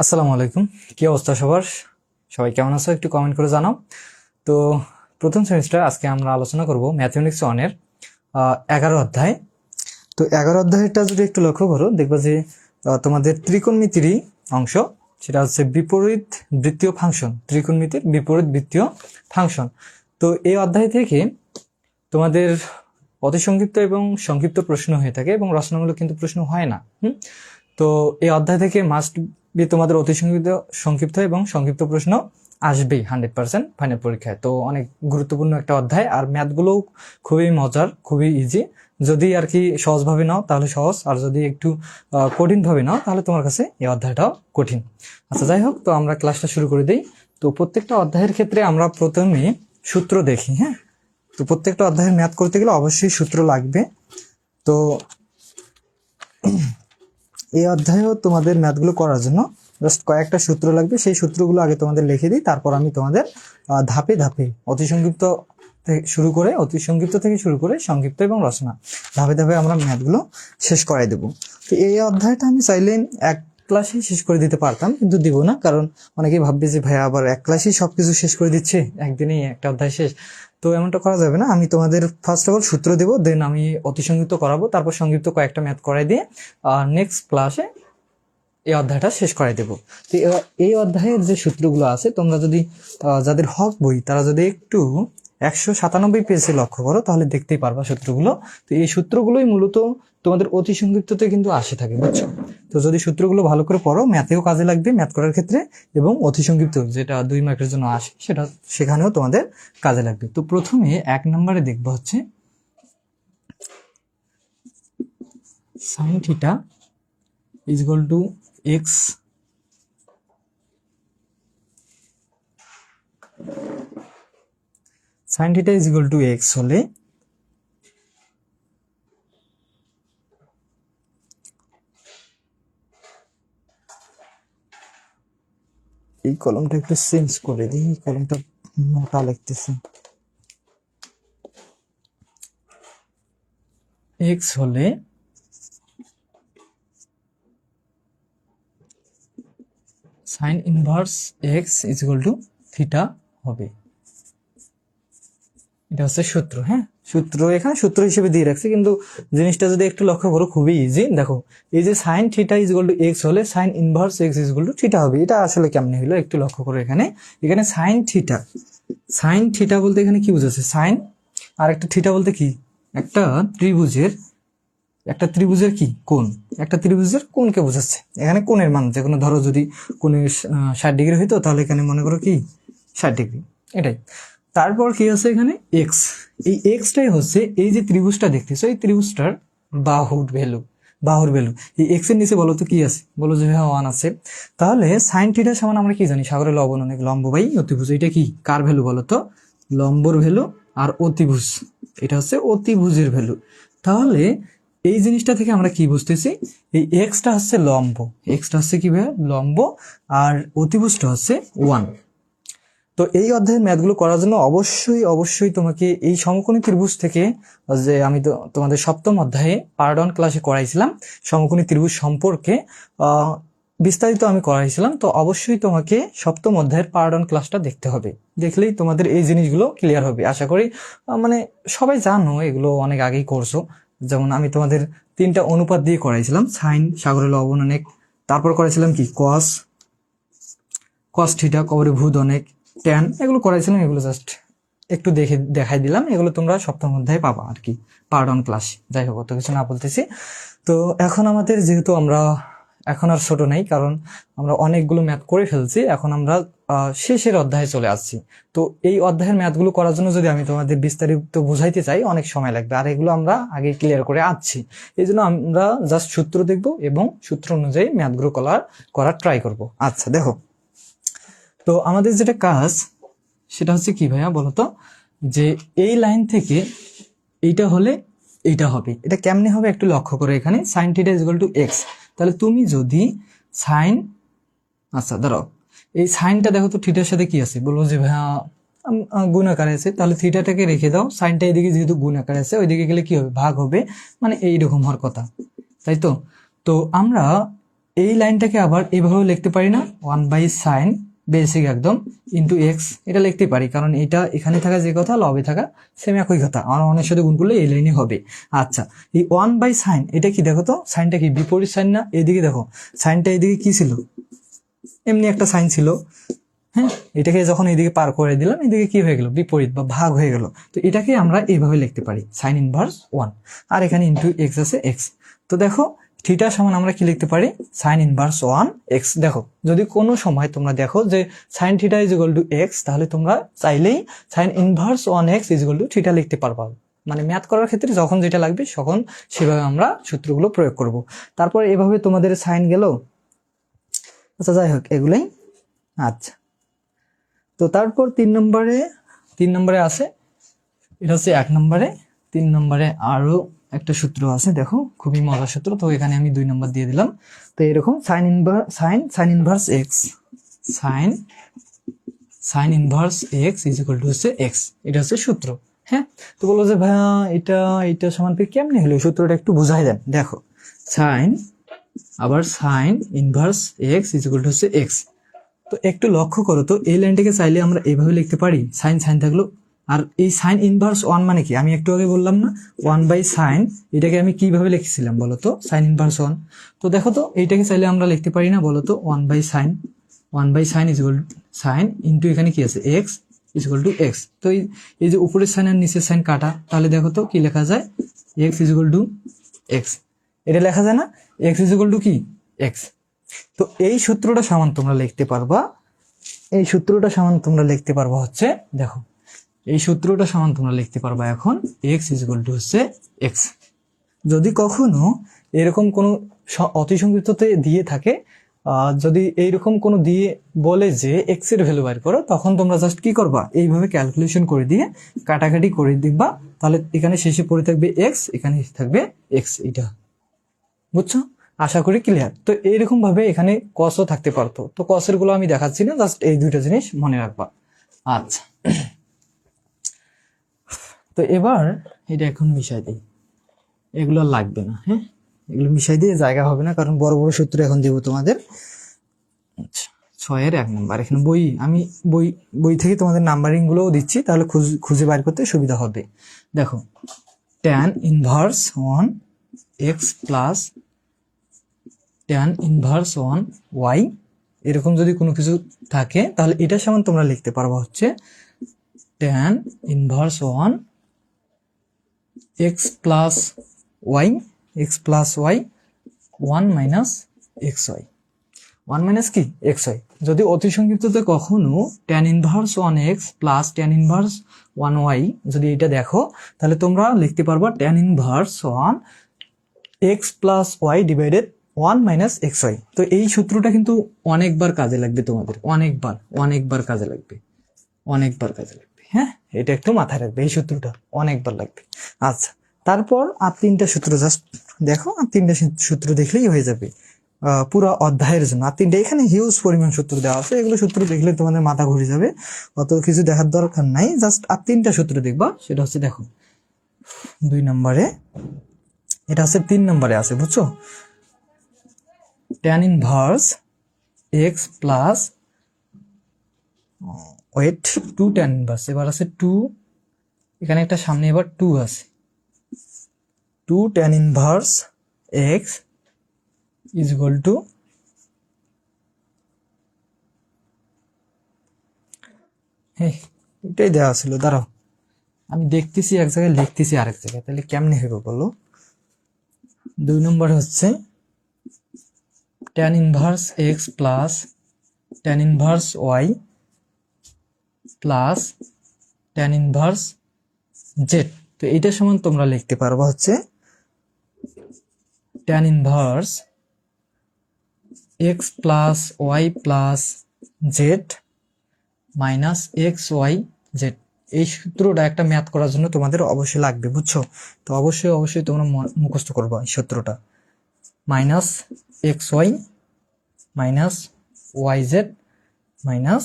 আসসালামু আলাইকুম। কি অবস্থা সবার? সবাই কেমন আছো একটু কমেন্ট করে জানাও। তো প্রথম সেমিস্টার আজকে আমরা আলোচনা করব ম্যাথমেটিক্স 1 এর 11 অধ্যায়। তো 11 অধ্যায়টা যদি একটু লক্ষ্য করো দেখবা যে তোমাদের ত্রিকোণমিতিরই অংশ, সেটা হচ্ছে বিপরীত বৃত্তীয় ফাংশন। ত্রিকোণমিতির বিপরীত বৃত্তীয় ফাংশন। তো এই অধ্যায় থেকে তোমাদের অতি সংক্ষিপ্ত এবং সংক্ষিপ্ত প্রশ্ন হয়ে থাকে এবং রচনামূলক কিন্তু প্রশ্ন হয় না। তো এই অধ্যায় থেকে মাস্ট বি তোমাদের অতি সংক্ষিপ্ত এবং সংক্ষিপ্ত প্রশ্ন আসবেই 100% ফাইনাল পরীক্ষায়। তো অনেক গুরুত্বপূর্ণ একটা অধ্যায়, আর ম্যাথগুলো খুবই মজার, খুবই ইজি। যদি আর কি সহজভাবে নাও তাহলে সহজ, আর যদি একটু কঠিনভাবে নাও তাহলে তোমার কাছে এই অধ্যায়টাও কঠিন। আচ্ছা, যাই হোক, তো আমরা ক্লাসটা শুরু করে দিই। তো প্রত্যেকটা অধ্যায়ের ক্ষেত্রে আমরা প্রথমে সূত্র দেখি। হ্যাঁ, তো প্রত্যেকটা অধ্যায়ের ম্যাথ করতে গেলে অবশ্যই সূত্র লাগবে। তো এই অধ্যায়েও তোমাদের ম্যাথগুলো করার জন্য জাস্ট কয়েকটা সূত্র লাগবে। সেই সূত্রগুলো আগে তোমাদের লিখে দিই, তারপর আমি তোমাদের ধাপে ধাপে অতি সংক্ষিপ্ত থেকে শুরু করে সংক্ষিপ্ত এবং রচনা ধাপে ধাপে আমরা ম্যাথগুলো শেষ করাই দেবো। তো এই অধ্যায়টা আমি চাইলে এক ক্লাসেই শেষ করে দিতে পারতাম, কিন্তু দিব না, কারণ অনেকেই ভাববে যে ভাইয়া আবার এক ক্লাসেই সবকিছু শেষ করে দিচ্ছে, একদিনেই একটা অধ্যায় শেষ। তো এমনটা করা যাবে না। আমি তোমাদের ফার্স্ট অফ অল সূত্র দেবো, দেন আমি অতি সংক্ষিপ্ত করাবো, তারপর সংক্ষিপ্ত কয়েকটা ম্যাথ করাই দিয়ে নেক্সট ক্লাসে এই অধ্যায়টা শেষ করাই দেবো। তো এই অধ্যায়ের যে সূত্রগুলো আছে, তোমরা যদি যাদের হক বই তারা যদি একটু 197 পেজে লক্ষ্য করো তাহলে দেখতেই পারবা সূত্রগুলো। তো এই সূত্রগুলোই মূলত তোমাদের অতি সংক্ষিপ্ততে কিন্তু আসে থাকে, বুঝছো? তো যদি সূত্রগুলো ভালো করে পড়ো, ম্যাথেও কাজে লাগবে ম্যাথ করার ক্ষেত্রে, এবং অতি সংক্ষিপ্ত যেটা 2 মার্কের জন্য আসে সেটা সেখানেও তোমাদের কাজে লাগবে। তো প্রথমে 1 নম্বরে দেখবো হচ্ছে sign theta is equal to x sign theta is equal to x হলে এই কলমটা একটু চেঞ্জ করে দিই, এই কলমটা মোটা লিখতেছে। এক্স হলে sine inverse x is equal to theta হবে। এটা হচ্ছে সূত্র। হ্যাঁ, সূত্র এখানে সূত্র হিসেবে দিয়ে রাখছি, কিন্তু জিনিসটা যদি একটু লক্ষ্য করো খুবই ইজি। দেখো, এই যে sine theta is equal to x হলে sine inverse x is equal to theta হবে। এটা আসলে কেমনে হলো একটু লক্ষ্য করো। এখানে সাইন থিটা বলতে এখানে কি বুঝাচ্ছে? সাইন, আর একটা থিটা বলতে কি? একটা ত্রিভুজের কি কোণ, একটা ত্রিভুজের কোণকে বোঝাচ্ছে। এখানে কোণের মান যে কোনো, ধরো যদি কোণের 60 ডিগ্রি হইতো তাহলে এখানে মনে করো কি 60 ডিগ্রি, এটাই। তারপর কি আছে এখানে? এক্স। এই এক্সটাই হচ্ছে এই যে ত্রিভুজটা দেখতেছো, এই ত্রিভুজটার বাহুর ভ্যালু। এই এক্স এর নিচে বলো তো কি আছে? বলো যে হ্যাঁ 1 আছে। তাহলে সাইন থিটা সমান আমরা কি জানি? সাগরের লবণ অনেক লম্ব বাই অতিভুজ। এটা কি কার ভ্যালু বলো তো? Number value. আর অতিভুজ, এটা হচ্ছে অতিভুজের ভ্যালু। তাহলে এই জিনিসটা থেকে আমরা কি বুঝতেছি? এই এক্সটা হচ্ছে লম্ব, এক্সটা হচ্ছে কি ভাই? লম্ব, আর অতিভুজটা হচ্ছে 1। তো এই অধ্যায়ের ম্যাথগুলো করার জন্য অবশ্যই তোমাকে এই সমকোণী ত্রিভুজ থেকে, যে আমি তো তোমাদের সপ্তম অধ্যায়ে পার্ট 1 ক্লাসে করাইছিলাম সমকোণী ত্রিভুজ সম্পর্কে বিস্তারিত আমি করাইছিলাম। তো অবশ্যই তোমাকে সপ্তম অধ্যায়ের পার্ট 1 ক্লাসটা দেখতে হবে, দেখলেই তোমাদের এই জিনিসগুলো ক্লিয়ার হবে আশা করি। মানে সবাই জানো, এগুলো অনেক আগেই করছো। যেমন আমি তোমাদের 3টা অনুপাত দিয়ে করাইছিলাম, সাইন, সাগরের লবণ অনেক, তারপর করেছিলাম কি কস থিটা, কবরে ভূত অনেক, ট্যান, এগুলো করাইছিলাম। এগুলো জাস্ট একটু দেখাই দিলাম। এগুলো তোমরা সপ্তম অধ্যায়ে পাবা আর কি, পার্ট 1 ক্লাস। যাই হোক, অত কিছু না বলতেছি। তো এখন আমাদের যেহেতু আমরা এখন আর ছোট নাই, কারণ আমরা অনেকগুলো ম্যাথ করে ফেলছি, এখন আমরা শেষের অধ্যায়ে চলে আসছি। তো এই অধ্যায়ের ম্যাথগুলো করার জন্য যদি আমি তোমাদের বিস্তারিত বোঝাইতে চাই অনেক সময় লাগবে, আর এগুলো আমরা আগে ক্লিয়ার করে আসছি। এই জন্য আমরা জাস্ট সূত্র দেখব এবং সূত্র অনুযায়ী ম্যাথগুলো করার ট্রাই করব। আচ্ছা দেখো, তো আমাদের যেটা কাজ সেটা হচ্ছে কি ভাইয়া বলতো, যে এই লাইন থেকে এইটা হলে এইটা হবে। এটা কেমনে হবে একটু লক্ষ্য করে। এখানে sign theta is equal to x, তাহলে তুমি যদি সাইন, আচ্ছা দাঁড়াও, এই সাইনটা দেখো তো থিটার সাথে কি আছে? বলবো যে ভাইয়া গুণ আকারে আছে, তাহলে থিটাটাকে রেখে দাও। সাইনটা এদিকে যেহেতু গুণ আকারে আছে, ওইদিকে গেলে কি হবে? ভাগ হবে, মানে এইরকম হওয়ার কথা, তাই তো। তো আমরা এই লাইনটাকে আবার এইভাবে লিখতে পারি না, 1/sin বেসিক একদম ইন্টু এক্স, এটা লিখতে পারি কারণ এটা এখানে থাকা যে কথা লবে থাকা সেম একই কথা, আমার অনেক সাথে গুণ করলে এই লাইনে হবে। আচ্ছা, এই 1/sin এটা কি দেখো তো, সাইনটা কি বিপরীত সাইন না? এদিকে দেখো সাইনটা এদিকে কি ছিল, এমনি একটা সাইন ছিল, হ্যাঁ, এটাকে যখন এদিকে পার করে দিলাম এদিকে কি হয়ে গেল, বিপরীত বা ভাগ হয়ে গেল। তো এটাকে আমরা এইভাবে লিখতে পারি সাইন ইনভার্স 1, আর এখানে ইন্টু এক্স আছে এক্স। তো দেখো থিটা সমান আমরা কি লিখতে পারি, সাইন ইনভার্স 1 এক্স। দেখো যদি কোনো সময় তোমরা দেখো যে sine theta is equal to x, তাহলে তোমরা চাইলেই sign inverse 1 x is equal to theta লিখতে পারবা। মানে ম্যাথ করার ক্ষেত্রে যখন যেটা লাগবে তখন সেভাবে আমরা সূত্রগুলো প্রয়োগ করব। তারপর এভাবে তোমাদের সাইন গেল। আচ্ছা যাই হোক এগুলাই। আচ্ছা, তো তারপর 3 নম্বরে আছে, এটা হচ্ছে 1 নম্বরে। 3 নম্বরে আরো একটা সূত্র আছে, দেখো খুবই মজার সূত্র, তো এখানে আমি 2 নম্বর দিয়ে দিলাম। তো এরকম sign inverse x, sign inverse x is equal two হচ্ছে এক্স, এটা হচ্ছে সূত্র। হ্যাঁ, তো বলো যে ভাইয়া এটা সমান কেমনে হলো, সূত্রটা একটু বুঝাই দেন। দেখো sign inverse x is equal two হচ্ছে এক্স। তো একটু লক্ষ্য করো তো, এই লাইনটাকে চাইলে আমরা এইভাবে লিখতে পারি, সাইন থাকলো, আর এই সাইন ইনভার্স 1 মানে কি, আমি একটু আগে বললাম না 1/sin, এটাকে আমি কিভাবে লিখেছিলাম বলো তো, সাইন ইনভার্স 1। তো দেখো তো এইটাকে চাইলে আমরা লিখতে পারি না বলো তো, 1/sin is equal two sign into এখানে কি আছে x is equal to x. তো এই যে উপরের সাইন আর নিচের সাইন কাটা, তাহলে দেখো তো কি লেখা যায়, x is equal to x, এটা লেখা যায় না, এক্স ইজ ইকুয়াল টু কি এক্স। তো এই সূত্রটা সমান তোমরা লিখতে পারবা, এই সূত্রটা সমান তোমরা লিখতে পারবা হচ্ছে, দেখো এই সূত্রটা সমান তোমরা লিখতে পারবা এখন এক্স ইজ ইকুয়াল টু হচ্ছে এক্স। যদি কখনো এরকম কোনো অতিসংক্ষিপ্ততে দিয়ে থাকে, যদি এইরকম কোনো দিয়ে বলে যে এক্স এর ভ্যালু বের করো, তখন তোমরা জাস্ট কি করবা, এইভাবে ক্যালকুলেশন করে দিয়ে কাটাকাটি করে দিবা, তাহলে এখানে শেষে পড়ে থাকবে এক্স, এখানে থাকবে এক্স, এটা বুঝছো? আশা করি ক্লিয়ার। তো এইরকম ভাবে এখানে কসও থাকতে পারতো, তো কসের গুলো আমি দেখাচ্ছি না, জাস্ট এই দুইটা জিনিস মনে রাখবা। আচ্ছা, তো এবার এটা এখন মিশাই দিই, এগুলো লাগবে না, হ্যাঁ এগুলো মিশাই দিয়ে জায়গা হবে না, কারণ বড় বড় সূত্র এখন দেবো তোমাদের। আচ্ছা, 6-এর 1 নম্বর, এখানে আমি বই থেকে তোমাদের নাম্বারিং গুলোও দিচ্ছি, তাহলে খুঁজে বাইর করতে সুবিধা হবে। দেখো tan inverse 1 x plus tan inverse 1 y, এরকম যদি কোনো কিছু থাকে তাহলে এটা সমান তোমরা লিখতে পারবা হচ্ছে tan inverse 1 x plus y 1 minus x y, 1 minus কি এক্স ওয়াই। যদি অতি সংক্ষিপ্ততে কখনো tan inverse 1 x plus tan inverse 1 y যদি এটা দেখো, তাহলে তোমরা লিখতে পারবা tan inverse 1 x plus y divided 1 minus x y. তো এই সূত্রটা কিন্তু অনেকবার কাজে লাগবে তোমাদের, অনেকবার কাজে লাগবে, হ্যাঁ এটা একটু মাথায় রাখবে, এই সূত্রটা অনেকবার লাগবে। আচ্ছা, তারপর আর 3টা সূত্র জাস্ট দেখো, আর 3টা সূত্র দেখলেই হয়ে যাবে পুরো অধ্যায়ের জন্য। আর 3টা এখানে হিউজ পরিমাণ সূত্র দেওয়া আছে, এগুলো সূত্র দেখলে তোমাদের মাথা ঘুরে যাবে, অত কিছু দেখার দরকার নাই, জাস্ট আর 3টা সূত্র দেখবা। সেটা হচ্ছে দেখো 2 নম্বরে, এটা হচ্ছে 3 নম্বরে আছে, বুঝছো, tan inverse x plus wait 2 tan inverse, এবার আছে 2, এখানে একটা সামনে এবার 2 আছে, 2 tan inverse x is equal two এটাই দেওয়া ছিল, দাঁড়াও আমি দেখতেছি এক জায়গায়, লিখতেছি আরেক জায়গায়, তাহলে কেমনে হবে বলো। 2 নম্বর হচ্ছে tan inverse x plus tan inverse y plus tan inverse z. তো এইটা সমান তোমরা লিখতে পারবা হচ্ছে tan inverse x plus y plus z minus x y z. এই সূত্রটা একটা ম্যাথ করার জন্য তোমাদের অবশ্যই লাগবে, বুঝছো? তো অবশ্যই তোমরা মুখস্থ করবা এই সূত্রটা, minus x y minus y z minus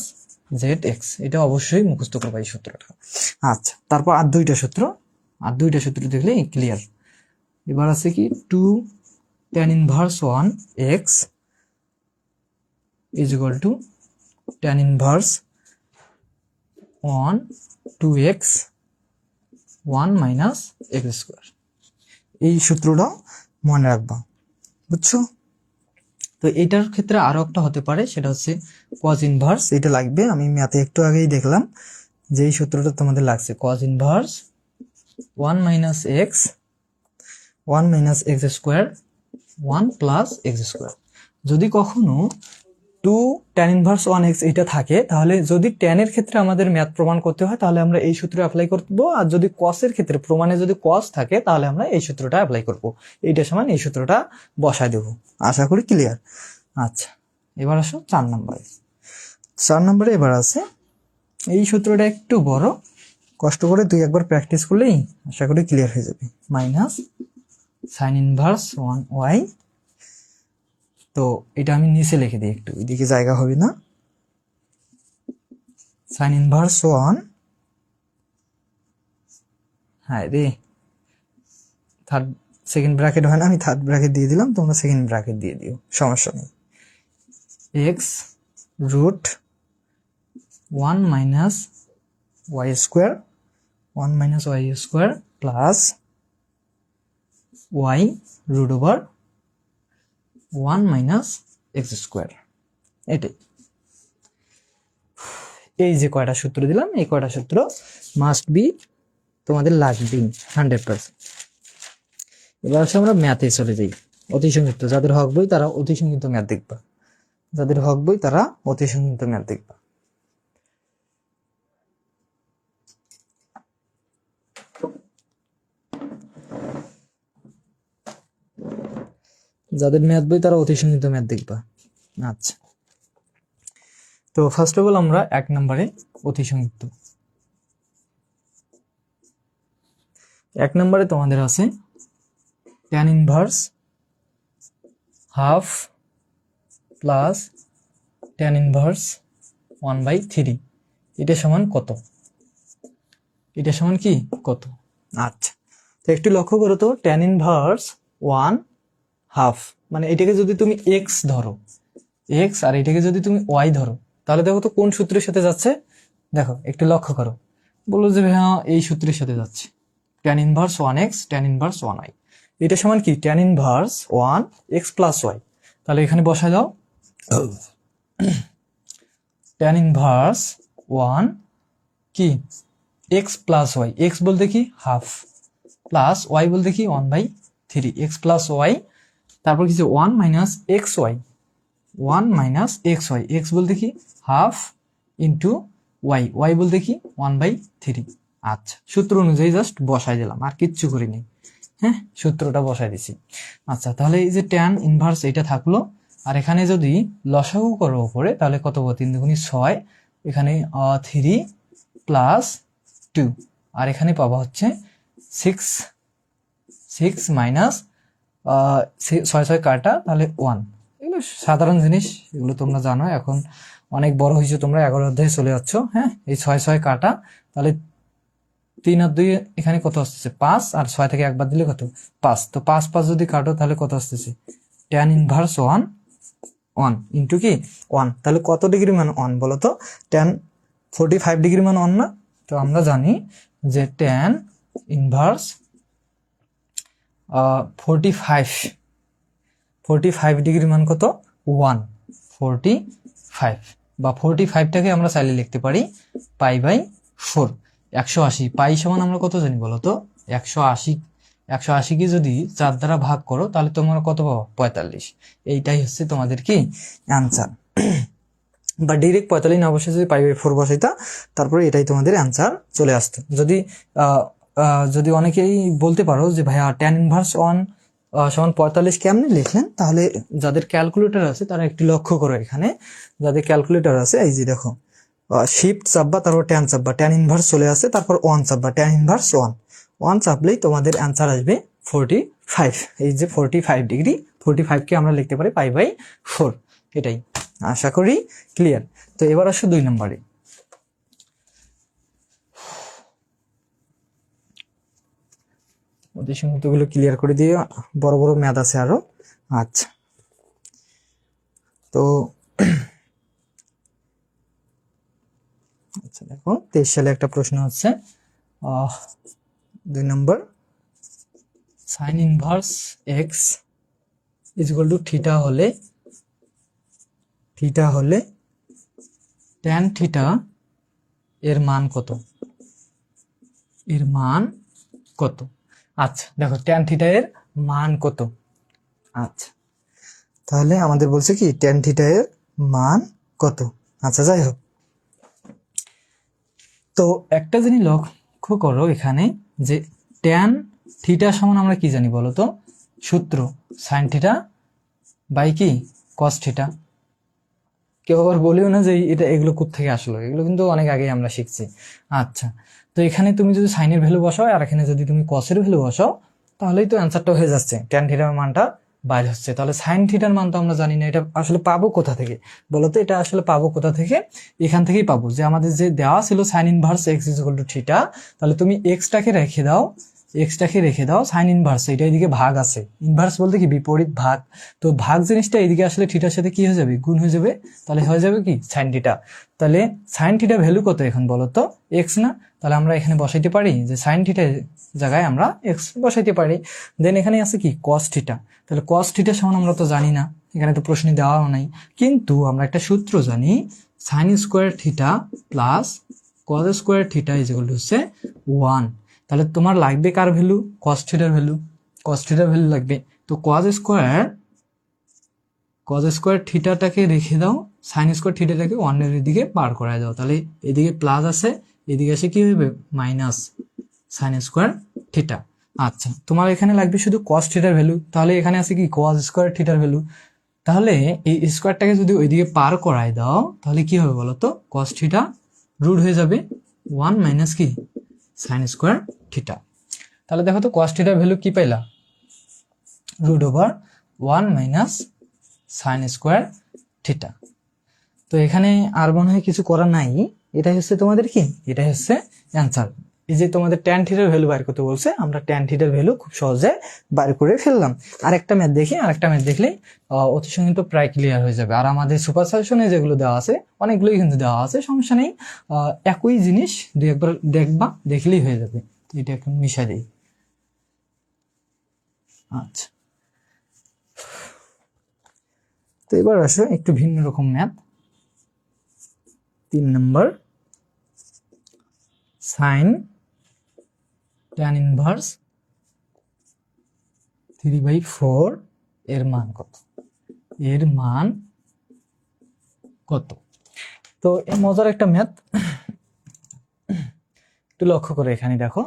z x, এটা অবশ্যই মুখস্থ করবা এই সূত্রটা। আচ্ছা, তারপর আর 2টা সূত্র দেখলে ক্লিয়ার। এবার আছে কি 2 tan inverse 1 x is equal two tan inverse 1 2x 1 minus x square. এই সূত্রটা মনে রাখবা, বুঝছো? তো এইটার ক্ষেত্রে আরো একটা হতে পারে, সেটা হচ্ছে cos ইনভার্স। এটা লাগবে, আমি ম্যাথে একটু আগেই দেখলাম যে এই সূত্রটা তোমাদের লাগছে, cos inverse 1 minus x 1 minus x square 1 plus x square. যদি কখনো 2 tan ইনভার্স 1x এটা থাকে, তাহলে যদি tan এর ক্ষেত্রে আমাদের ম্যাথ প্রমাণ করতে হয় তাহলে আমরা এই সূত্র অ্যাপ্লাই করব, আর যদি cos এর ক্ষেত্রে প্রমাণে যদি cos থাকে তাহলে আমরা এই সূত্রটা অ্যাপ্লাই করব। এইটা সমান এই সূত্রটা বসায় দেব। আশা করি ক্লিয়ার। আচ্ছা, এবার আসো 4 নম্বরে। 4 নম্বরে এবার আছে এই সূত্রটা একটু বড়, কষ্ট করে 2-1 বার প্র্যাকটিস করলেই আশা করি ক্লিয়ার হয়ে যাবে। মাইনাস সাইন ইনভার্স 1y, তো এটা আমি নিচে লিখে দিই, একটু এদিকে জায়গা হবে না। সাইন ইনভার্স 1, হ্যাঁ রে, থার্ড সেকেন্ড ব্র্যাকেট হয় না, আমি থার্ড ব্র্যাকেট দিয়ে দিলাম, তোমরা সেকেন্ড ব্র্যাকেট দিয়ে দিও, সমস্যা নেই। X root 1 minus y square 1 minus y square plus y root over 1 minus x square. এটাই, এই যে কয়টা সূত্র দিলাম, এই কয়টা সূত্র মাস্ট বি তোমাদের লাগবেই 100%। এবার আসলে আমরা ম্যাথে চলে যাই। অতি সংক্ষিপ্ত, যাদের হক বই তারা অতি সংক্ষিপ্ত ম্যাথ দেখবা, যাদের হক বই তারা অতি সংক্ষিপ্ত ম্যাথ দেখবা। যাদের ম্যাথ বই তারা অতি সংক্ষিপ্ত ম্যাথ দেখবা। আচ্ছা, তো ফার্স্ট অফ অল আমরা 1 নম্বরে অতি সংক্ষিপ্ত। 1 নম্বরে তোমাদের আছে tan inverse half plus tan inverse 1/3, এটা সমান কত? এটা সমান কি কত? আচ্ছা, তো একটু লক্ষ্য করো তো, tan ইনভার্স 1 হাফ মানে এটাকে যদি তুমি x ধরো, x, আর এটাকে যদি তুমি y ধরো, তাহলে দেখো তো কোন সূত্রের সাথে যাচ্ছে। দেখো একটু লক্ষ্য করো, বলো যে ভাইয়া এই সূত্রের সাথে যাচ্ছে, tan inverse 1x tan inverse 1y, এটা সমান কি tan inverse 1x plus y। তাহলে এখানে বসায় দাও tan ইনভার্স 1 কি x প্লাস y, x বলতে কি হাফ, প্লাস y বলতে কি 1/3, x প্লাস y, তারপর কি 1 minus x y, 1 minus x y, x বলতে কি হাফ ইন্টু ওয়াই, ওয়াই বলতে কি 1/3। আচ্ছা, সূত্র অনুযায়ী জাস্ট বসাই দিলাম, আর কিচ্ছু করিনি। হ্যাঁ, সূত্রটা বসাই দিছি। আচ্ছা, তাহলে এই যে ট্যান ইনভার্স এটা থাকলো, আর এখানে যদি লসাগু করো উপরে, তাহলে কত হবে? 3 দুগুণী 6, এখানে 3 প্লাস 2, আর এখানে পাবা হচ্ছে 6 মাইনাস 6 কাটা, তাহলে 1। এগুলো সাধারণ জিনিস, এগুলো তোমরা জানো, এখন অনেক বড় হয়েছে, তোমরা 11 অধ্যায়ে চলে যাচ্ছ। হ্যাঁ, এই 6 কাটা, তাহলে 3 আর 2 এখানে কত আসতেছে? 5, আর 6 থেকে একবার দিলে কত? 5। তো 5 যদি কাটো তাহলে কত আসতেছে? tan ইনভার্স 1 ইন্টু কি 1, তাহলে কত ডিগ্রি মান 1 বলো তো? tan 45 ডিগ্রি মান 1 না? তো আমরা জানি যে tan ইনভার্স 45 ডিগ্রি মান কত? 145, বা 45টাকে আমরা চাইলে লিখতে পারি π/4, 180। পাই সমান আমরা কত জানি বলো তো? 180 কে যদি 4 দ্বারা ভাগ করো তাহলে তোমরা কত পাবো? 45। এইটাই হচ্ছে তোমাদের কি অ্যান্সার, বা ডিরেক্ট 45 না বসে যদি π/4 বসাইতা, তারপরে এটাই তোমাদের অ্যান্সার চলে আসতো। যদি অনেকেই বলতে পারো যে ভাইয়া tan ইনভার্স 1 সমান 45 কেমনে লিখলেন, তাহলে যাদের ক্যালকুলেটর আছে তারা একটু লক্ষ্য করো, এখানে যাদের ক্যালকুলেটর আছে এই যে দেখো, শিফট চাপবা, তারপর tan চাপবা, tan ইনভার্স চলে আসে, তারপর 1 চাপবা, tan ইনভার্স 1 চাপলেই তোমাদের অ্যান্সার আসবে 45। এই যে 45 ডিগ্রি, 45 কে আমরা লিখতে পারি π/4। এটাই, আশা করি ক্লিয়ার। তো এবার আসো 2 নম্বরে। ওদের সঙ্গে গুলো ক্লিয়ার করে দিয়ে, বড় বড় ম্যাথ আছে আরো। আচ্ছা, তো আচ্ছা দেখো 23 সালে একটা প্রশ্ন হচ্ছে 2 নম্বর, sine inverse x is equal to theta হলে ট্যান থিটা এর মান কত? এর মান কত? আচ্ছা দেখো ট্যান থিটা এর মান কত। আচ্ছা তাহলে আমাদের বলছে কি ট্যান থিটা এর মান কত। আচ্ছা যাই হোক, তো একটা জিনিস লক্ষ্য করো এখানে যে ট্যান থিটা সমান আমরা কি জানি বলো তো? সূত্র সাইন থিটা বাই কি কস থিটা। কেউ আবার বলিও না যে এটা এগুলো কোত্থেকে আসলো, এগুলো কিন্তু অনেক আগে আমরা শিখছি। আচ্ছা তো এখানে তুমি যদি সাইনের ভ্যালু বসাও আর এখানে যদি তুমি কসের ভ্যালু বসাও তাহলেই তো অ্যান্সারটা হয়ে যাচ্ছে, ট্যান থিটার মানটা বাইরে হচ্ছে। তাহলে সাইন থিটার মান তো আমরা জানি না, এটা আসলে পাবো কোথা থেকে বলো তো? এটা আসলে পাবো কোথা থেকে? এখান থেকেই পাবো যে আমাদের যে দেওয়া ছিল sign inverse x is equal to theta, তাহলে তুমি এক্সটাকে রেখে দাও সাইন ইনভার্স, এটা এদিকে ভাগ আছে, ইনভার্স বলতে কি বিপরীত ভাগ, তো ভাগ জিনিসটা এদিকে আসলে থিটার সাথে কি হয়ে যাবে? গুণ হয়ে যাবে, তাহলে হয়ে যাবে কি সাইন থিটা। তাহলে সাইন থিটা ভ্যালু কত এখন বলো তো? এক্স না? তাহলে আমরা এখানে বসাইতে পারি যে সাইন থিটার জায়গায় আমরা এক্স বসাইতে পারি। দেন এখানে আছে কি কস থিটা, তাহলে কস থিটা সমান আমরা তো জানি না, এখানে তো প্রশ্নে দেওয়াও নাই, কিন্তু আমরা একটা সূত্র জানি, sign square theta plus cos square theta is equal two হচ্ছে 1। তাহলে তোমার লাগবে কার ভ্যালু? কস থিটার ভ্যালু লাগবে। তো কস স্কোয়ার থিটাটাকে রেখে দাও, সাইন স্কোয়ার থিটাটাকে 1 এর দিকে পার করায় দাও, তাহলে এদিকে প্লাস আছে, এদিকে এসে কি হবে? Minus sine square theta. আচ্ছা তোমার এখানে লাগবে শুধু কস থিটার ভ্যালু, তাহলে এখানে আছে কি কস স্কোয়ার থিটার ভ্যালু, তাহলে এই স্কোয়ারটাকে যদি ওইদিকে পার করায় দাও তাহলে কি হবে বলো তো? কস থিটা রুট হয়ে যাবে 1 মাইনাস কি সাইন স্কোয়ার থিটা। তাহলে দেখো তো কস থিটার ভ্যালু কি পাইলা? Root over 1 minus sine square theta. তো এখানে আর মনে হয় কিছু করার নাই, এটাই হচ্ছে তোমাদের কি, এটাই হচ্ছে অ্যান্সার। এই যে তোমাদের ট্যান থিটার ভ্যালু বাইর করতে বলছে, আমরা ট্যান থিটার ভ্যালু খুব সহজে বাইর করে ফেললাম। আরেকটা ম্যাথ দেখলেই অতি সঙ্গে তো প্রায় ক্লিয়ার হয়ে যাবে। আর আমাদের সুপার সাজেশনে যেগুলো দেওয়া আছে অনেকগুলোই কিন্তু দেওয়া আছে, সমস্যা নেই, একই জিনিস দুই একবার দেখবা, দেখলেই হয়ে যাবে। এটা এখন মিশাই দিই। আচ্ছা তো এবার আসো একটু ভিন্ন রকম ম্যাথ। 3 নম্বর, সাইন ট্যান ইনভার্স 3/4 এর মান কত? তো এই মজার একটা ম্যাথ, একটু লক্ষ্য করে এখানে দেখো।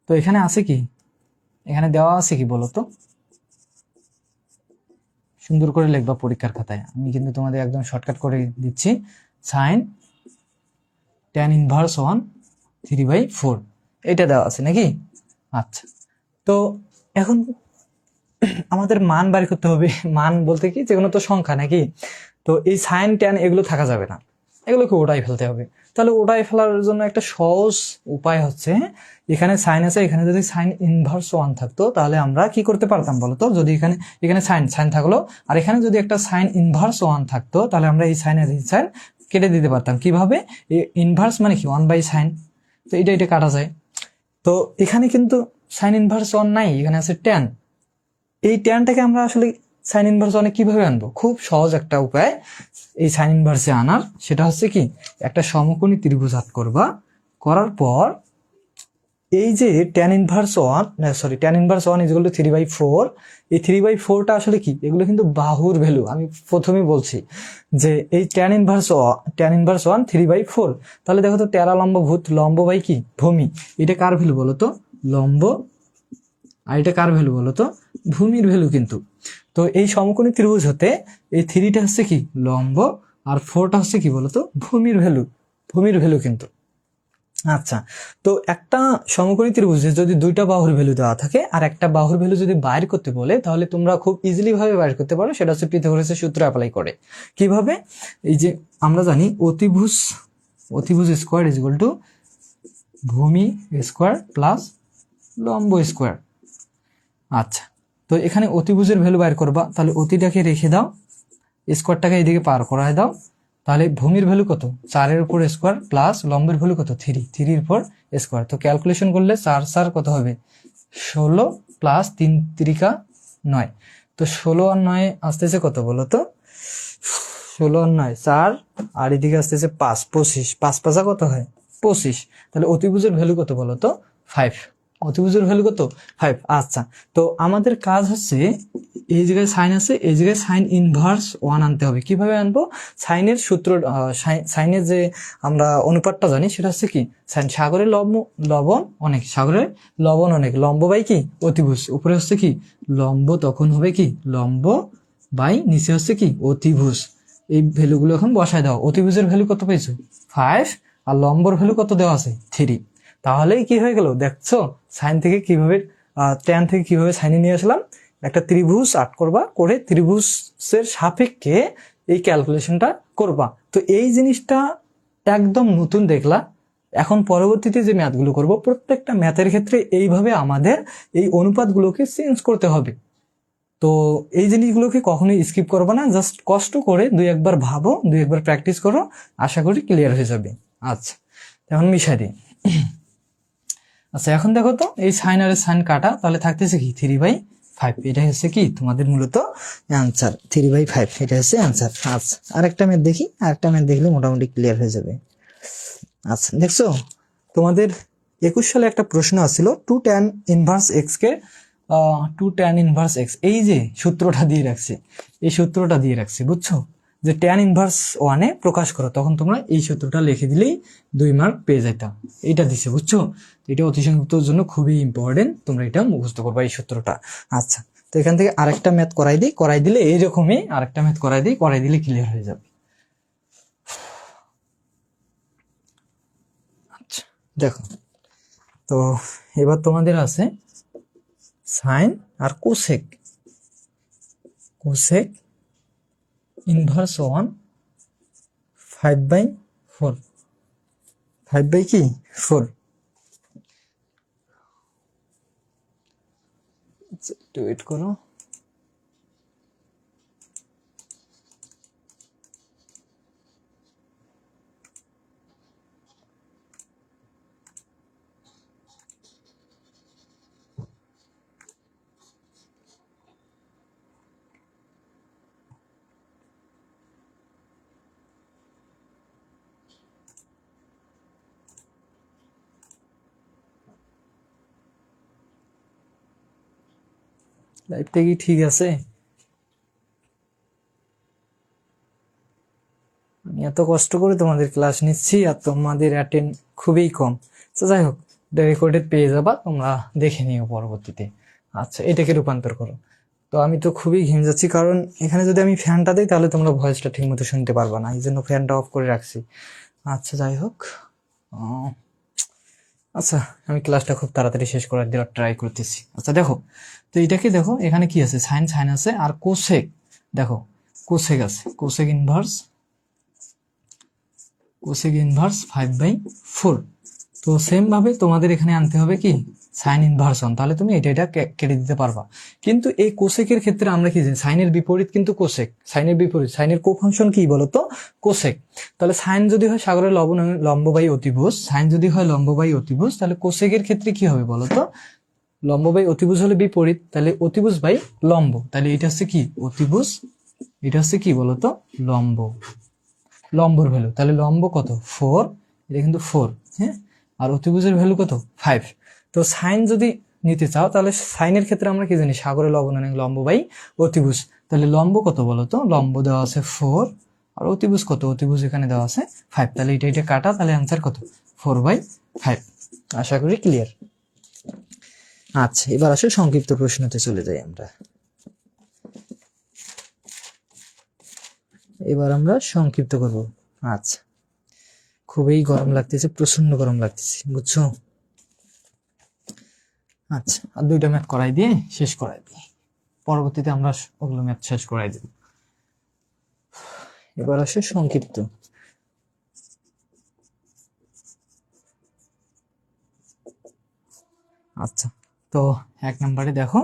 তো এখানে আছে কি, এখানে দেওয়া আছে কি বলো তো? সুন্দর করে লিখবা পরীক্ষার খাতায়, আমি কিন্তু তোমাদের একদম শর্টকাট করে দিচ্ছি। সাইন ট্যান ইনভার্স 1 3/4 এটা দেওয়া আছে নাকি? আচ্ছা তো এখন আমাদের মান বের করতে হবে। মান বলতে কি, যেগুলো তো সংখ্যা নাকি, তো এই সাইন ট্যান এগুলো থাকা যাবে না, এগুলোকে ওটাই ফেলতে হবে। তাহলে ওটাই ফেলার জন্য একটা সহজ উপায় হচ্ছে, এখানে সাইন আছে, এখানে যদি সাইন ইনভার্স 1 থাকতো তাহলে আমরা কি করতে পারতাম বলতো? যদি এখানে সাইন থাকলো আর এখানে যদি একটা সাইন ইনভার্স 1 থাকতো তাহলে আমরা এই সাইনের সাইন কেটে দিতে পারতাম। কিভাবে? ইনভার্স মানে কি 1/sin, তো এটা কাটা যায়। তো এখানে কিন্তু সাইন ইনভার্স 1 নাই, এখানে আছে ট্যান। এই ট্যানটাকে আমরা আসলে সাইন ইনভার্স 1 কিভাবে আনবো? খুব সহজ একটা উপায় এই সাইন ইনভার্সে আনার, সেটা হচ্ছে কি, একটা সমকোণী ত্রিভুজ আঁক করবা, করার পর এই যে tan inverse 1 is equal two 3/4, এই 3/4টা আসলে কি, এগুলো কিন্তু বাহুর ভ্যালু। আমি প্রথমেই বলছি যে এই ট্যান ইনভার্স 1 3/4, তাহলে দেখো তো টেরা লম্ব ভূত, লম্ব বাই কি ভূমি, এটা কার ভ্যালু বলো তো? লম্ব। আর এটা কার ভ্যালু বলো তো? ভূমির ভ্যালু কিন্তু। তো এই সমকোণী ত্রিভুজ হতে এই 3টা হচ্ছে কি লম্ব আর 4টা হচ্ছে কি বলতো? ভূমির ভ্যালু কিন্তু। আচ্ছা তো একটা সমকোণী ত্রিভুজে যদি দুইটা বাহুর ভ্যালু দেওয়া থাকে আর একটা বাহুর ভ্যালু যদি বাইর করতে বলে তাহলে তোমরা খুব ইজিলি ভাবে বাইর করতে পারো, সেটা হচ্ছে পিথাগোরাসের সূত্র অ্যাপ্লাই করে। কিভাবে? এই যে আমরা জানি অতিভুজ স্কোয়ার ইজ ইকুয়াল টু ভূমি স্কোয়ার প্লাস লম্ব স্কোয়ার। আচ্ছা তো এখানে অতিভুজের ভ্যালু বাইর করবা, তাহলে অতিটাকে রেখে দাও, স্কোয়ারটাকে এদিকে পার করায় দাও, তাহলে ভূমির ভ্যালু কত, 4-এর উপর স্কোয়ার প্লাস লম্বের ভ্যালু কত, 3, 3-এর উপর স্কোয়ার। তো ক্যালকুলেশন করলে 4 কত হবে, 16 প্লাস 3 3 9। তো 16 আর 9 আসতেছে কত বলো তো, 16 আর 9 4, আর এদিকে আসতেছে 5, 25, 5 5 কত হয় 25। তাহলে অতিভুজের ভ্যালু কত বলো তো, 5। অতিভুজের ভ্যালু কত, 5। আচ্ছা, তো আমাদের কাজ হচ্ছে এই জায়গায় সাইন আছে, এই জায়গায় সাইন ইনভার্স 1 আনতে হবে। কিভাবে আনবো, সাইনের সূত্র, সাইনের যে আমরা অনুপাতটা জানি সেটা হচ্ছে কি, সাইন সাগরের লবণ অনেক, সাগরের লবণ অনেক, লম্ব বাই কি অতিভুজ, উপরে হচ্ছে কি লম্ব, তখন হবে কি লম্ব বাই নিচে হচ্ছে কি অতিভুজ। এই ভ্যালুগুলো এখন বসায় দাও। অতিভুজের ভ্যালু কত পেয়েছো, 5, আর লম্বর ভ্যালু কত দেওয়া আছে, 3। তাহলেই কি হয়ে গেল, দেখছো সাইন থেকে কিভাবে ট্যান থেকে কিভাবে সাইনে নিয়ে আসলাম। একটা ত্রিভুজ আর্ট করবা, করে ত্রিভুজের সাপেক্ষে এই ক্যালকুলেশনটা করবা। তো এই জিনিসটা একদম নতুন দেখলা। এখন পরবর্তীতে যে ম্যাথগুলো করব, প্রত্যেকটা ম্যাথের ক্ষেত্রে এইভাবে আমাদের এই অনুপাতগুলোকে চেঞ্জ করতে হবে। তো এই জিনিসগুলোকে কখনোই স্কিপ করবে না, জাস্ট কষ্ট করে 2-1 বার ভাবো, 2-1 বার প্র্যাকটিস করো, আশা করি ক্লিয়ার হয়ে যাবে। আচ্ছা, এখন মিশাই দিই। আচ্ছা, এখন দেখো তো এই সাইন আর সাইন কাটা, তাহলে থাকতেছে কি 3/5। এটা হচ্ছে কি তোমাদের মূলত অ্যান্সার, 3/5 এটা হচ্ছে অ্যান্সার। আচ্ছা, আরেকটা ম্যাথ দেখি, আরেকটা ম্যাথ দেখলে মোটামুটি ক্লিয়ার হয়ে যাবে। আচ্ছা, দেখছো তোমাদের 21 সালে একটা প্রশ্ন আসছিল, 2 tan ইনভার্স এক্স কে 2 tan ইনভার্স এক্স, এই যে সূত্রটা দিয়ে রাখছে, এই সূত্রটা দিয়ে রাখছে, বুঝছো, যে tan ইনভার্স 1-এ প্রকাশ করো, তখন তোমরা এই সূত্রটা লিখে দিলেই 2 মার্ক পেয়ে যাইতাম। এটা দিছে, বুঝছো। এটা অতি সংযুক্তর জন্য খুবই ইম্পর্টেন্ট, তোমরা এটা মুখস্থ করবা এই সূত্রটা। আচ্ছা, তো এখান থেকে আরেকটা ম্যাথ করাই দিই, করাই দিলে এইরকমই আরেকটা ম্যাথ করাই দিই, করাই দিলে ক্লিয়ার হয়ে যাবে। আচ্ছা, দেখো তো এবার তোমাদের আছে সাইন আর কোসেক, কোসেক ইনভার্স 1 5/4, 5/4। একটু ওয়েট করো। লাইফটা কি ঠিক আছে? আমি এত কষ্ট করে তোমাদের ক্লাস নিচ্ছি আর তোমাদের অ্যাটেন্ড খুবই কম। তো যাই হোক, রেকর্ডেড পেয়ে যাবা, তোমরা দেখে নিও পরবর্তীতে। আচ্ছা, এটাকে রূপান্তর করো। তো আমি তো খুবই ঘেমে যাচ্ছি, কারণ এখানে যদি আমি ফ্যানটা দিই তাহলে তোমরা ভয়েসটা ঠিক মতো শুনতে পারবা না, এই জন্য ফ্যানটা অফ করে রাখছি। আচ্ছা, যাই হোক, আচ্ছা আমি ক্লাসটা খুব তাড়াতাড়ি শেষ করার দেওয়ার ট্রাই করতেছি। আচ্ছা দেখো, তো এটাকে দেখো, এখানে কি আছে, সাইন সাইন আছে, আর কোসেক, দেখো কোসেক আছে, কোসেক ইনভার্স 5/4। তো সেম ভাবে তোমাদের এখানে আনতে হবে কি সাইন ইনভার্স 1, তাহলে তুমি এটা কেটে দিতে পারবা। কিন্তু এই কোসেকের ক্ষেত্রে আমরা কি জানি, সাইনের বিপরীত কিন্তু কোসেক, সাইনের বিপরীত, সাইনের কোফাংশন কি বলতো, কোসেক। তাহলে সাইন যদি হয় সাগরের লম্ব বাই অতিভুজ, সাইন যদি হয় লম্ব বাই অতিভুজ, তাহলে কোসেকের ক্ষেত্রে কি হবে বলতো, লম্ব বাই অতিভুজ হলে বিপরীত, তাহলে অতিভুজ বাই লম্ব, তাহলে এটা হচ্ছে কি অতিভুজ, এটা হচ্ছে কি বলতো লম্ব, লম্বর ভ্যালু, তাহলে লম্ব কত 4, এটা কিন্তু 4, হ্যাঁ, আর অতিভুজের ভ্যালু কত 5। তো সাইন যদি নিতে চাও, তাহলে সাইনের ক্ষেত্রে আমরা কি জানি, সাগরের লবণ অনেক, লম্ব বাই অতিভুজ, তাহলে লম্ব কত বলতো, লম্ব দেওয়া আছে 4, আর অতিভুজ কত, অতিভুজ এখানে দেওয়া আছে 5, তাহলে এটা কাটা, তাহলে অ্যান্সার কত 4/5। আশা করি ক্লিয়ার। আচ্ছা, এবার আসলে সংক্ষিপ্ত প্রশ্নতে চলে যাই আমরা। এবার আমরা সংক্ষিপ্ত করব। আচ্ছা, খুবই গরম লাগতেছে, প্রচন্ড গরম লাগতেছে, বুঝছো। আচ্ছা, আর 2টা ম্যাথ করাই দিয়ে শেষ করাই দিই, পরবর্তীতে আমরা ওগুলো ম্যাথ শেষ করাই দেব। এবার আসে সংক্ষিপ্ত। আচ্ছা, তো 1 নম্বরে দেখো,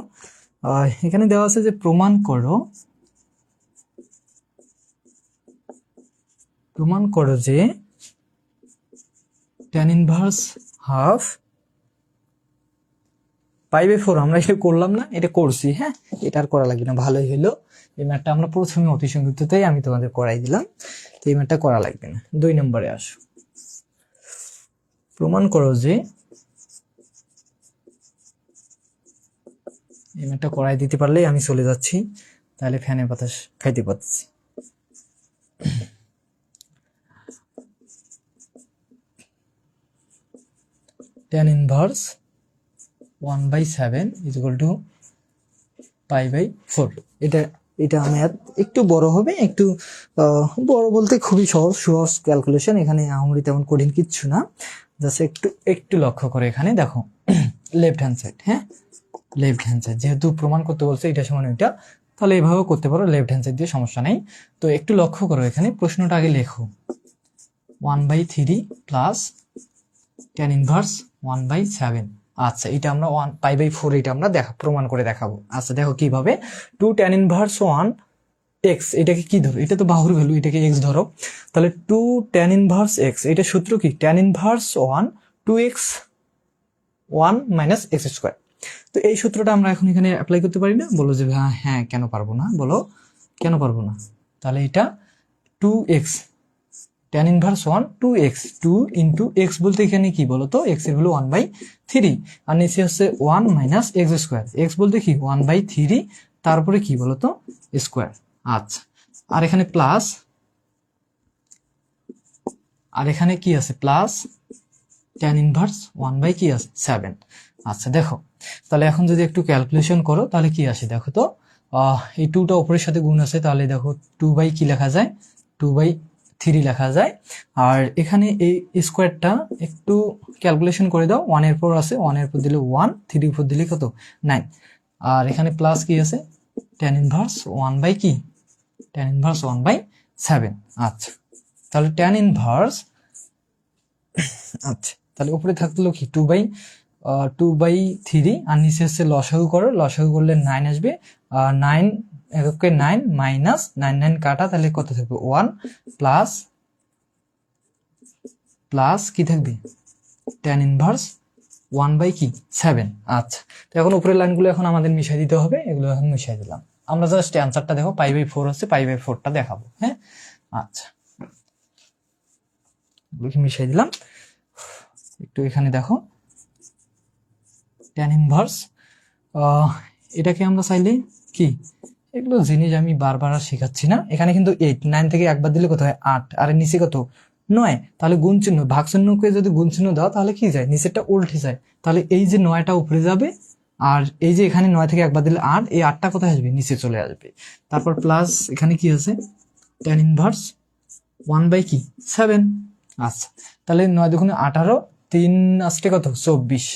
এখানে দেওয়া আছে যে প্রমাণ প্রমাণ করো যে tan ইনভার্স হাফ পাই/4, আমরা এটা করলাম না, এটা করছি, হ্যাঁ, এটা আর করা লাগবে না, ভালোই হলো। এই ম্যাথটা আমরা প্রথমে অতি সংক্ষিপ্ততেই আমি তোমাদের করাই দিলাম, তো এই ম্যাথটা করা লাগবে না। 2 নম্বরে আসো, প্রমাণ করো যে, এই ম্যাথটা করাই দিতে পারলেই আমি চলে যাচ্ছি, তাহলে ফ্যানের বাতাস খাইতে পারছি। tan inverse 1/7 is equal to পাই/4। এটা ম্যাথ একটু বড় হবে, একটু বড় বলতে খুবই সহজ ক্যালকুলেশন, এখানে আহামরি তেমন কঠিন কিচ্ছু না। জাস্ট একটু লক্ষ্য করে এখানে দেখো, লেফট হ্যান্ড সাইড, হ্যাঁ, লেফট হ্যান্ড সাইড যেহেতু প্রমাণ করতে বলছে এটা সমান এটা, তাহলে এইভাবেও করতে পারো, লেফট হ্যান্ড সাইড দিয়ে সমস্যা নেই। তো একটু লক্ষ্য করো এখানে, প্রশ্নটা আগে লেখো, 1/3 প্লাস tan ইনভার্স 1/7। আচ্ছা, এটা আমরা পাই/4 এটা আমরা প্রমাণ করে দেখাবো। আচ্ছা দেখো কিভাবে, 2 tan ইনভার্স 1 x, এটাকে কি ধরো, এটা তো বাহুর ভ্যালু, এটাকে x ধরো, তাহলে 2 tan ইনভার্স x, এটা সূত্র কি, tan inverse 1 2x 1 minus x square. তো এই সূত্রটা আমরা এখন এখানে অ্যাপ্লাই করতে পারি না? বলো যে হ্যাঁ, কেন পারবো না, বলো কেন পারবো না। তাহলে এটা 2x tan inverse 1 2x, 2 into x বলতে এখানে কি বলতো, x এর ভ্যালু 1/3, আর নিচে হচ্ছে 1 মাইনাস x স্কোয়ার, x বলতে কি 1/3, তারপরে কি বলতো স্কোয়ার। আচ্ছা, আর এখানে প্লাস, আর এখানে কি আছে প্লাস tan ইনভার্স 1 কি আছে 7। আচ্ছা দেখো, তাহলে এখন যদি একটু ক্যালকুলেশন করো তাহলে কি আসে দেখো তো, এই 2টা উপরের সাথে গুণ আছে, তাহলে দেখো 2 কি লেখা যায়, 2/3 লেখা যায়। আর এখানে এই স্কোয়ারটা একটু ক্যালকুলেশন করে দাও, 1 এর পর আছে, 1 এর পর দিলে 1, 3 এর পর দিলে কত 9, আর এখানে প্লাস কি আছে tan ইনভার্স 1 কি tan ইনভার্স 1/7। আচ্ছা, তাহলে tan ইনভার্স, আচ্ছা তাহলে উপরে থাকলো কি 2/3, আর নিচে হচ্ছে লসাগু করো, লসাগু করলে 9 আসবে, 9 এককে 9 মাইনাস 9 9 কাটা, তাহলে কত থাকবে 1 প্লাস কি থাকবে tan ইনভার্স 1/7। আচ্ছা, তো এখন উপরের লাইনগুলো এখন আমাদের মিশাই দিতে হবে, এগুলো এখন মিশাই দিলাম। আমরা জাস্ট অ্যান্সারটা দেখো, পাই/4 হচ্ছে, পাই/4টা দেখাবো, হ্যাঁ। আচ্ছা, মিশাই দিলাম একটু, এখানে দেখো tan ইনভার্স, এটাকে আমরা চাইলে কি, এগুলো জিনিস আমি বারবার আর শেখাচ্ছি না। এখানে কিন্তু 8, 9 থেকে একবার দিলে কত হয় 8, আর নিচে কত 9, তাহলে গুণ চিহ্ন, ভাগ চিহ্নকে যদি গুণ চিহ্ন দাও তাহলে কি যায়, নিচেরটা উল্টে যায়, তাহলে এই যে 9টা উপরে যাবে, আর এই যে এখানে 9 থেকে একবার দিলে 8, এই 8টা কোথায় আসবে, নিচে চলে আসবে। তারপর প্লাস এখানে কি আছে tan ইনভার্স 1/7। আচ্ছা, তাহলে 9 দুগুণে 18, 3 আসতে কত 24,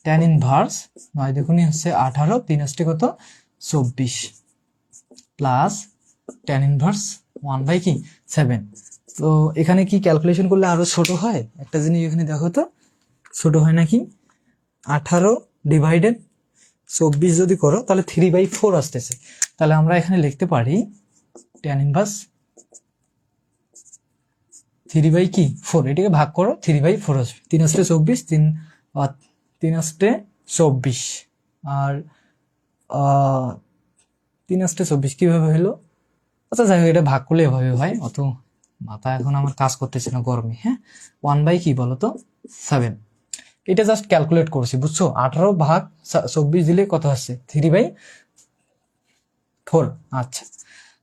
tan ইনভার্স 9 দুগুণে হচ্ছে 18, 3 আসতে কত 24, প্লাস tan ইনভার্স 1/7। তো এখানে কি ক্যালকুলেশন করলে আরো ছোট হয়, একটা জিনিস এখানে দেখো তো, ছোট হয় নাকি, 18 ডিভাইডেড 24 যদি করো তাহলে 3/4 আসতেছে। তাহলে আমরা এখানে লিখতে পারি tan ইনভার্স 3/4, এটাকে ভাগ করো, 3/4 আসবে, 3 আসতে 24, 3 আসতে 24, আর 3 আসতে 24 কিভাবে হলো। আচ্ছা যাই হোক, এটা ভাগ করলে এভাবে হয়, অত মাথা এখন আমার কাজ করতেছে না গরমে, হ্যাঁ। 1 কি বলতো 7, এটা জাস্ট ক্যালকুলেট করছি, বুঝছো, 18 ভাগ 24 দিলে কত আসছে 3/4। আচ্ছা,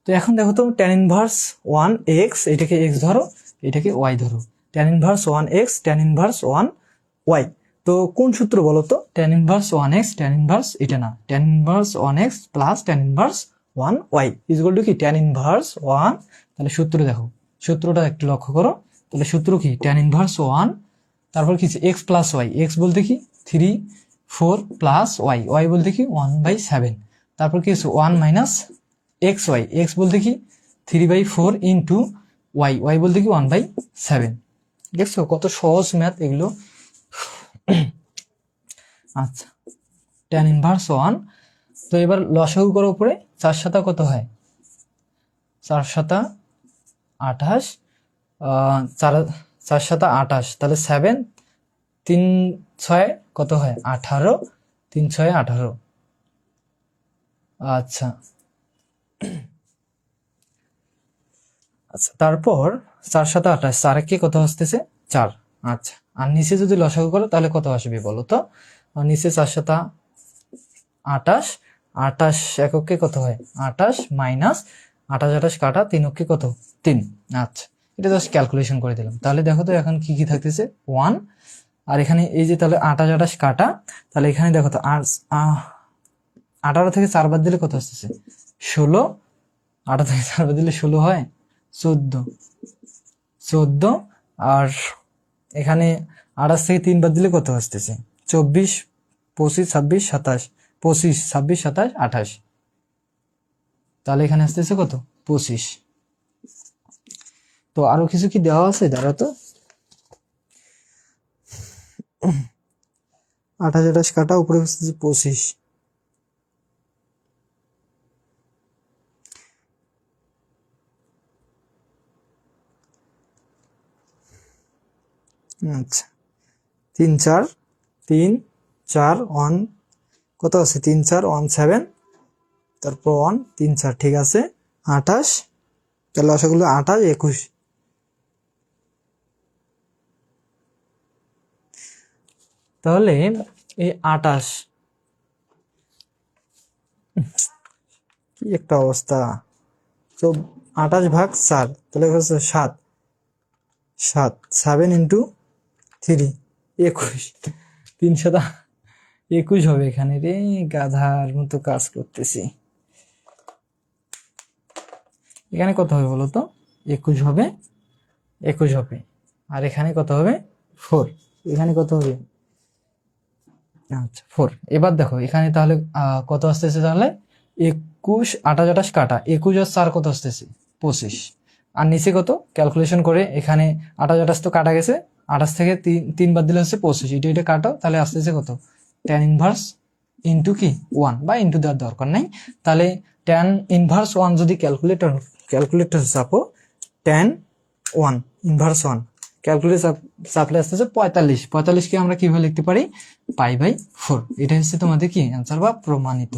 তো এখন দেখো তো tan ইনভার্স 1x, এটাকে x ধরো, এটাকে y ধরো, tan inverse 1x tan inverse 1y, তো কোন সূত্র বলো তো, tan inverse 1x tan inverse, এটা না, tan inverse 1x plus tan inverse 1y is equal two কি tan ইনভার্স 1, তাহলে সূত্র দেখো, সূত্রটা একটু লক্ষ্য করো, তাহলে সূত্র কি tan ইনভার্স 1, তারপর কি x প্লাস y, x বলতে কি 3 4 প্লাস y, y বলতে কি 1/7, তারপর কি 1 মাইনাস xy, x বলতে কি 3/4 ইন্টু y, y বলতে কি 1/7। দেখছো কত সহজ ম্যাথ এগুলো। আচ্ছা, tan ইনভার্স 1, তো এবার লসাগু করো উপরে, 4 7 কত হয়, 4 7 28, চার 4 × 7 = 28, তাহলে 7 3 6 কত হয় 18, 3 6 18। আচ্ছা আচ্ছা, তারপর 4 7 28, 4 কে কত আসতেছে 4। আচ্ছা, আর নিচে যদি লসাগু করো তাহলে কত আসবে বলো তো? আর নিচে 4 7 28, 28 এককে কত হয় 28 মাইনাস 28 28 কাটা 3 অক্ষে কত 3। আচ্ছা, এটা জাস্ট ক্যালকুলেশন করে দিলাম। তাহলে দেখো তো এখন কি কি থাকতেছে 1, আর এখানে এই যে তাহলে 28 28 কাটা, তাহলে এখানে দেখো তো আর 18 থেকে 4 বাদ দিলে কত আসতেছে 16, 18 থেকে 4 বাদ দিলে 16 হয় 14, আর এখানে 28 থেকে 3 বাদ দিলে কত আসতেছে 24, 25 26 27, 25 26 27 28, তাহলে এখানে আসতেছে কত 25। তো আরো কিছু কি দেওয়া আছে, দাঁড়া তো 28 28 কাটা উপরে আসতেছে 25। আচ্ছা 3 4 3 4 1 কত আছে 3 4 1 7, তারপর 1 3 4, ঠিক আছে 28, তাহলে আশাগুলো 28 21। তাহলে এই 28 কি একটা অবস্থা, তো 28 ভাগ 4, তাহলে হচ্ছে 7 7 7 ইন্টু 3 21, 3 7 21 হবে এখানে। রে গাধার মতো কাজ করতেছি। এখানে কত হবে বলো তো 21 হবে, 21 হবে, আর এখানে কত হবে 4, এখানে কত হবে আচ্ছা 4। এবার দেখো এখানে তাহলে কত আসতেছে, তাহলে 21 28 28 কাটা 21 আর 4 কত আসতেছে 25, আর নিচে কত ক্যালকুলেশন করে এখানে 28 28 তো কাটা গেছে, 28 থেকে 3 বাদ দিলে হচ্ছে 25, এটা কাটো, তাহলে আসতেছে কত tan ইনভার্স ইন্টু কি 1, বা ইন্টু দেওয়ার দরকার নাই। তাহলে tan ইনভার্স 1 যদি ক্যালকুলেটর চাপো, tan 1 ইনভার্স 1 ক্যালকুলেটর চাপলে আসতেছে 45, 45 কে আমরা কিভাবে লিখতে পারি পাই/4। এটা হচ্ছে তোমাদের কি অ্যান্সার বা প্রমাণিত।